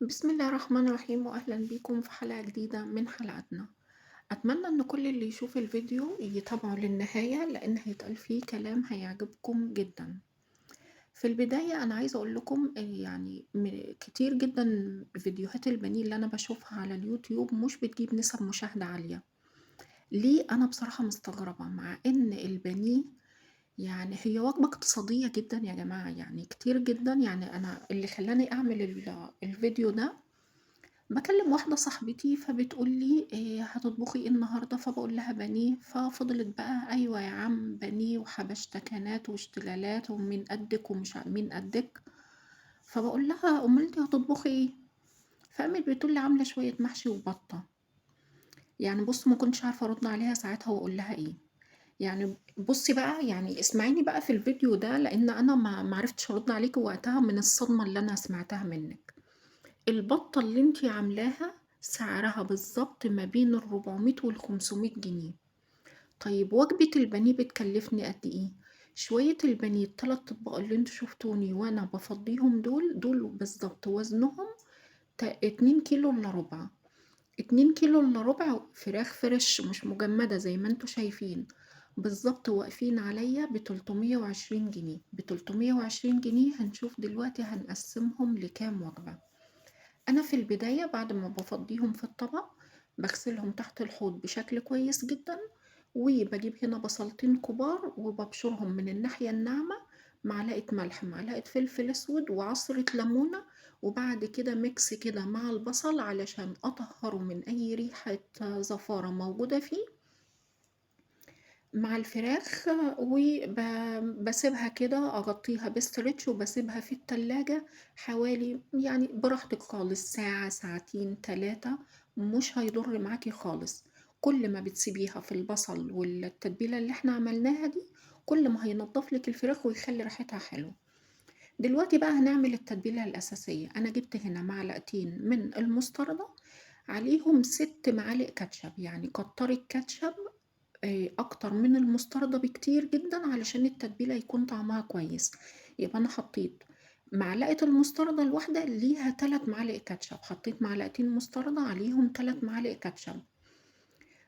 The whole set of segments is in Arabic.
بسم الله الرحمن الرحيم وأهلا بيكم في حلقة جديدة من حلقاتنا. أتمنى إن كل اللي يشوف الفيديو يتابعوا للنهاية لأن هيتقال فيه كلام هيعجبكم جدا. في البداية أنا عايزة أقول لكم يعني كتير جدا فيديوهات البانيه اللي أنا بشوفها على اليوتيوب مش بتجيب نسب مشاهدة عالية. ليه؟ أنا بصراحة مستغربة مع إن البانيه يعني هي وجبة اقتصادية جدا يا جماعة، يعني كتير جدا. يعني أنا اللي خلاني أعمل الفيديو ده باكلم واحدة صاحبتي فبتقول لي هتطبخي إيه النهارده؟ فباقول لها بانيه، ففضلت بقى أيوه يا عم بانيه وحبشتكنات واشتلالات ومين قدِّك ومش مين قدِّك، فباقول لها أُمّال أنتِ هتطبخي إيه؟ فقامت بتقول لي عاملة شوية محشي وبطة. يعني بُص ما كنتش عارفة أرُد عليها ساعتها وأقول لها إيه. يعني بُصّي بقى يعني اسمعيني بقى في الفيديو ده لإن أنا ما عرفتش أرُد عليكِ وقتها من الصدمة اللي أنا سمعتها منِّك. البطة اللي انتي عاملاها سعرها بالظبط ما بين ال400 وال500 جنيه. طيب وجبة البانيه بتكلفني قد ايه؟ شوية البانيه التلات اطباق اللي انتوا شفتوني وانا بفضيهم دول بالظبط وزنهم 2 كيلو الا ربع. 2 كيلو الا ربع فراخ فريش مش مجمدة زي ما انتوا شايفين. بالظبط واقفين عليا ب320 جنيه. ب320 جنيه هنشوف دلوقتي هنقسمهم لكام وجبة. أنا في البداية بعد ما بافضّيهم في الطبق، باغسلهم تحت الحوض بشكل كويس جدًا، وباجيب هنا بصلتين كبار وبابشرهم من الناحية الناعمة، معلقة ملح، معلقة فلفل أسود، وعصرة ليمونة، وبعد كده ميكس كده مع البصل علشان أطهّره من أي ريحة زفارة موجودة فيه، مع الفراخ باسيبها كده أغطّيها بستريتش وباسيبها في التلاجة حوالي يعني براحتك خالص ساعة، ساعتين، 3 مش هيضر معاكِ خالص. كل ما بتسيبيها في البصل والتتبيلة اللي إحنا عملناها دي، كل ما هينضّف لِك الفراخ ويخلّي ريحتها حلوة. دلوقتي بقى هنعمل التتبيلة الأساسية. أنا جِبت هنا معلقتين من المستردة، عليهم 6 معالق كاتشب، يعني كتّري الكاتشب أكتر من المستردة بكتير جدًا علشان التتبيلة يكون طعمها كويس. يبقى أنا حطيت معلقة المستردة الواحدة ليها 3 معالق كاتشب، حطيت معلقتين مستردة عليهم 3 معالق كاتشب.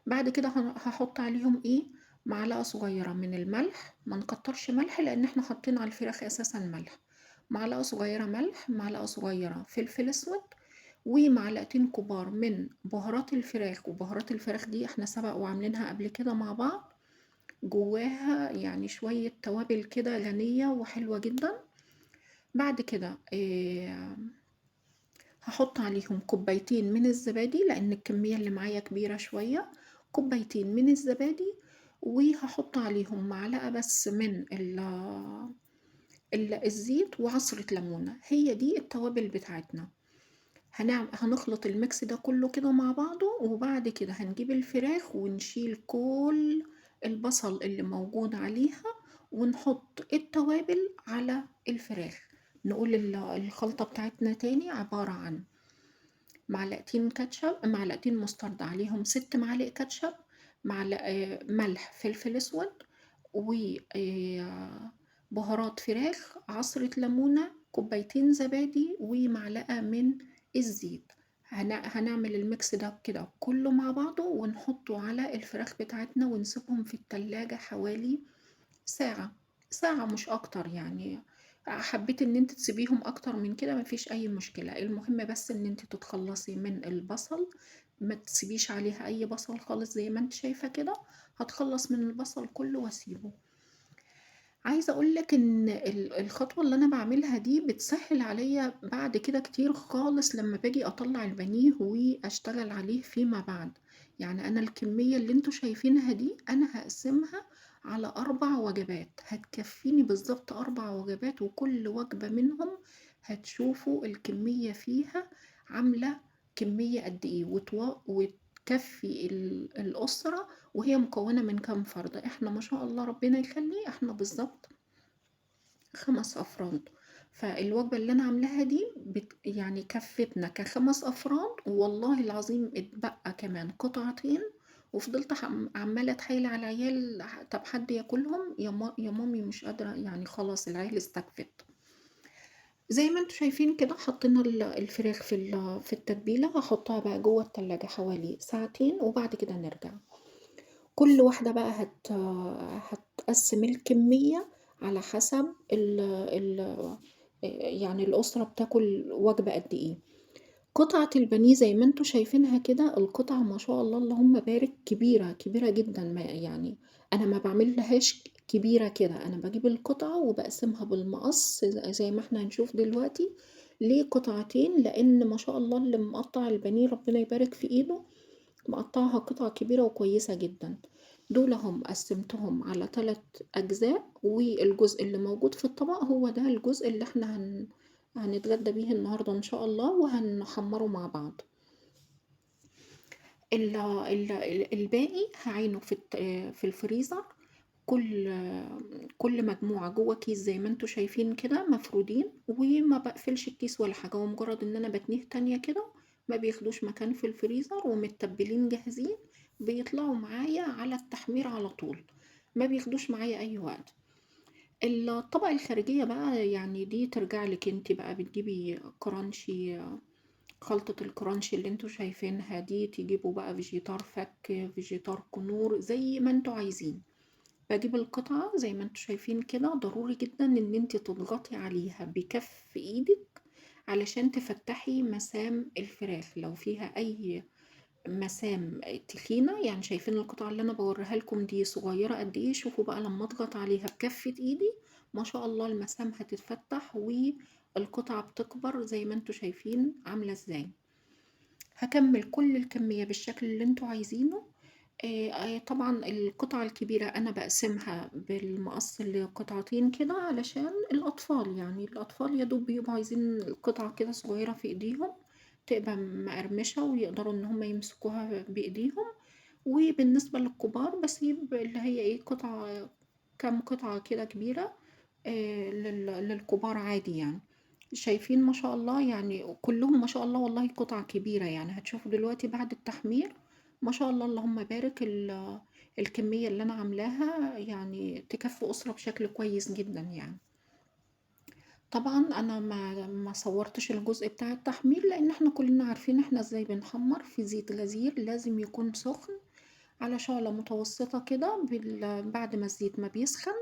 بعد كده هاحط عليهم إيه، معلقة صغيرة من الملح، ما نكترش ملح لإن إحنا حاطين على الفراخ أساسًا ملح. معلقة صغيرة ملح، معلقة صغيرة فلفل أسود، ومعلقتين كبار من بهارات الفراخ. وبهارات الفراخ دي إحنا سبق وعاملينها قبل كده مع بعض. جواها يعني شوية توابل كده غنية وحلوة جدًا. بعد كده هاحط عليهم كوبايتين من الزبادي لإن الكمية اللي معايا كبيرة شوية. كوبايتين من الزبادي، وهاحط عليهم معلقة بس من الزيت وعصرة ليمونة. هي دي التوابل بتاعتنا. هنخلط الميكس ده كله كده مع بعضه، وبعد كده هنجيب الفراخ ونشيل كل البصل اللي موجود عليها، ونحط التوابل على الفراخ. نقول الخلطة بتاعتنا تاني عبارة عن معلقتين كاتشب، معلقتين مستردة عليهم 6 معالق كاتشب، ملح، فلفل أسود، و بهارات فراخ، عصرة ليمونة، كوبايتين زبادي، ومعلقة من الزيت. هنعمل الميكس ده كده كله مع بعضه ونحطه على الفراخ بتاعتنا ونسيبهم في التلاجة حوالي ساعة. ساعة مش أكتر يعني. حبيتِ إن أنتِ تسيبيهم أكتر من كده ما فيش أي مشكلة. المهم بس إن أنتِ تتخلّصي من البصل، ما تسيبيش عليها أي بصل خالص زي ما أنتِ شايفة كده. هاتخلّص من البصل كلّه واسيبه. عايزة أقول لك إن الخطوة اللي أنا باعملها دي بتسهّل عليَّ بعد كده كتير خالص لمّا باجي أطلّع البانيه وأشتغل عليه فيما بعد. يعني أنا الكمية اللي أنتم شايفينها دي أنا هاقسمها على 4 وجبات، هتكفّيني بالضبط 4 وجبات، وكل وجبة منهم هتشوفوا الكمية فيها عاملة كمية قد إيه، وتكفّي الأسرة. وهي مكوّنة من كام فرد؟ إحنا ما شاء الله ربنا يخلّي، إحنا بالضبط 5 أفراد. فالوجبة اللي أنا عاملاها دي يعني كفّتنا ك5 أفراد، والله العظيم اتبقى كمان قطعتين. وفضلت عمّالة أتحايل على العيال طَب حد ياكلهم، يا مامي مش قادرة يعني خلاص العيال استكفت. زي ما أنتم شايفين كده حطينا الفراخ في التتبيلة، هاحطها بقى جوّه التلاجة حوالي ساعتين وبعد كده نرجع. كل واحدة بقى هتقسّم الكمية على حسب ال يعني الأسرة بتاكل وجبة قد إيه. قطعة البانيه زي ما أنتم شايفينها كده، القطعة ما شاء الله اللهم بارك كبيرة، كبيرة جدًا ما يعني أنا ما باعملهاش كبيرة كده، أنا باجيب القطعة وباقسمها بالمقص زي ما إحنا هنشوف دلوقتي لقطعتين، لإن ما شاء الله اللي مقطّع البانيه ربنا يبارك في إيده، مقطّعها قطع كبيرة وكويسة جدًا. دول أهم قسّمتهم على 3 أجزاء، والجزء اللي موجود في الطبق هو ده الجزء اللي إحنا هنتغدى بيه النهارده إن شاء الله وهنحمّره مع بعض. الباقي هاعينه في الفريزر، كل كل مجموعة جوّه كيس زي ما أنتم شايفين كده مفرودين، وما باقفلش الكيس ولا حاجة، هو مجرد إن أنا باتنيه تانية كده، ما بياخدوش مكان في الفريزر ومتبلين جاهزين، بيطلعوا معايا على التحمير على طول، ما بياخدوش معايا أي وقت. الطبقة الخارجية بقى يعني دي ترجع لِك أنتِ بقى، بتجيبي كرانشي، خلطة الكرانشي اللي أنتم شايفينها دي، تجيبوا بقى فيجيتار فَك، فيجيتار كنور، زي ما أنتم عايزين. باجيب القطعة زي ما أنتم شايفين كده، ضروري جدًا إن أنتِ تضغطي عليها بكَف إيدِك علشان تفتحي مسام الفراخ، لو فيها أي مسام تخينة، يعني شايفين القطعة اللي أنا باوريها لكم دي صغيرة قد إيه، شوفوا بقى لمّا أضغط عليها بكَفّة إيدي ما شاء الله المسام هتتفتح والقطعة بتكبر زي ما أنتم شايفين عاملة إزاي. هاكمّل كل الكمية بالشكل اللي أنتم عايزينه. طبعًا القطعة الكبيرة أنا باقسمها بالمقص لقطعتين كده علشان الأطفال، يعني الأطفال يا دوب بيبقوا عايزين قطعة كده صغيرة في إيديهم، تبقى مقرمشة ويقدروا إن هم يمسكوها بإيديهم، وبالنسبة للكبار باسيب اللي هي إيه كام قطعة كده كبيرة للكبار عادي يعني. شايفين ما شاء الله يعني كلّهم ما شاء الله والله قطع كبيرة، يعني هتشوفوا دلوقتي بعد التحمير ما شاء الله اللهم بارك الكمية اللي أنا عاملاها يعني تكفّي أسرة بشكل كويس جدًا يعني. طبعًا أنا ما صوّرتش الجزء بتاع التحمير، لإن إحنا كلّنا عارفين إحنا إزاي بنحمّر في زيت غزير لازم يكون سُخن على شعلة متوسطة كده بعد ما الزيت ما بيسخن،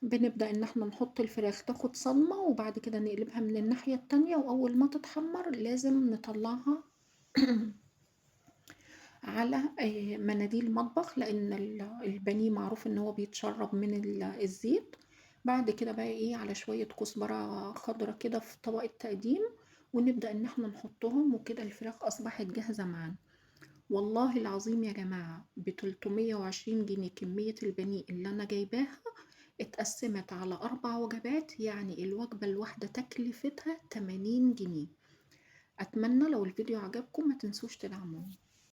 بنبدأ إن إحنا نحط الفراخ تاخد صدمة وبعد كده نقلبها من الناحية التانية، وأول ما تتحمّر لازم نطلّعها على مناديل مطبخ، لإن البانيه معروف إن هو بيتشرّب من الزيت. بعد كده بقى إيه، على شوية كزبرة خضرا كده في طبق التقديم، ونبدأ إن إحنا نحطهم وكده الفراخ أصبحت جاهزة معانا. والله العظيم يا جماعة ب320 جنيه كمية البانيه اللي أنا جايباها اتقسّمت على 4 وجبات، يعني الوجبة الواحدة تكلفتها 80 جنيه. أتمنى لو الفيديو عجبكم ما تنسوش تدعموني.